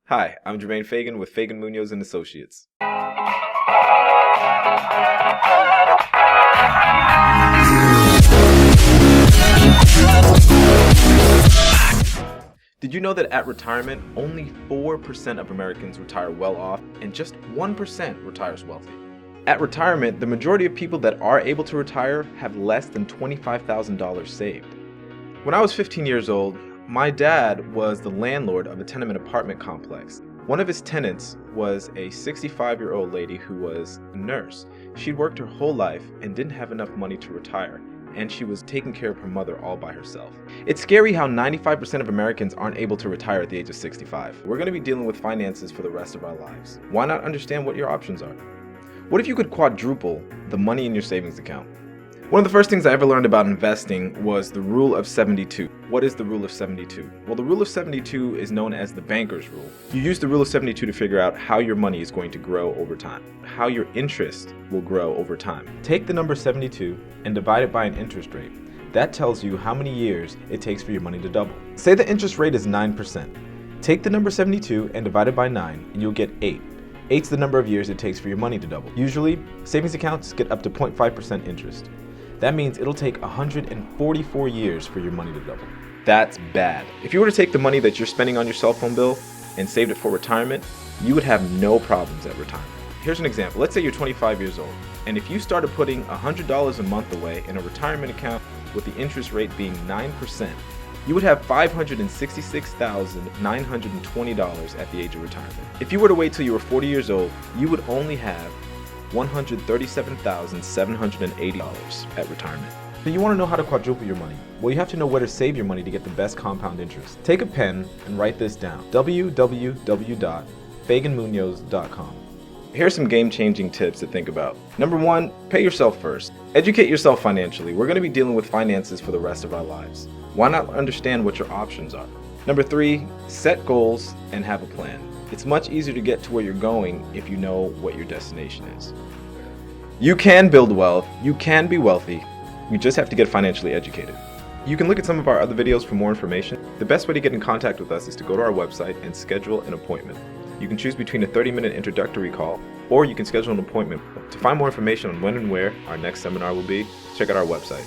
Hi, I'm Jermaine Fagan with Fagan Munoz and Associates. Did you know that at retirement, only 4% of Americans retire well off and just 1% retires wealthy? At retirement, the majority of people that are able to retire have less than $25,000 saved. When I was 15 years old, my dad was the landlord of a tenement apartment complex. One of his tenants was a 65-year-old lady who was a nurse. She'd worked her whole life and didn't have enough money to retire, and she was taking care of her mother all by herself. It's scary how 95% of Americans aren't able to retire at the age of 65. We're going to be dealing with finances for the rest of our lives. Why not understand what your options are? What if you could quadruple the money in your savings account? One of the first things I ever learned about investing was the rule of 72. What is the rule of 72? Well, the rule of 72 is known as the banker's rule. You use the rule of 72 to figure out how your money is going to grow over time, how your interest will grow over time. Take the number 72 and divide it by an interest rate. That tells you how many years it takes for your money to double. Say the interest rate is 9%. Take the number 72 and divide it by 9 and you'll get 8. 8's the number of years it takes for your money to double. Usually, savings accounts get up to 0.5% interest. That means it'll take 144 years for your money to double. That's bad. If you were to take the money that you're spending on your cell phone bill and saved it for retirement, you would have no problems at retirement. Here's an example. Let's say you're 25 years old, and if you started putting $100 a month away in a retirement account with the interest rate being 9%, you would have $566,920 at the age of retirement. If you were to wait till you were 40 years old, you would only have $137,780 at retirement. So you want to know how to quadruple your money? Well, you have to know where to save your money to get the best compound interest. Take a pen and write this down: www.faganmunoz.com. Here are some game-changing tips to think about. Number 1, pay yourself first. Educate yourself financially. We're going to be dealing with finances for the rest of our lives. Why not understand what your options are? Number 3, set goals and have a plan. It's much easier to get to where you're going if you know what your destination is. You can build wealth, you can be wealthy, you just have to get financially educated. You can look at some of our other videos for more information. The best way to get in contact with us is to go to our website and schedule an appointment. You can choose between a 30-minute introductory call, or you can schedule an appointment. To find more information on when and where our next seminar will be, check out our website.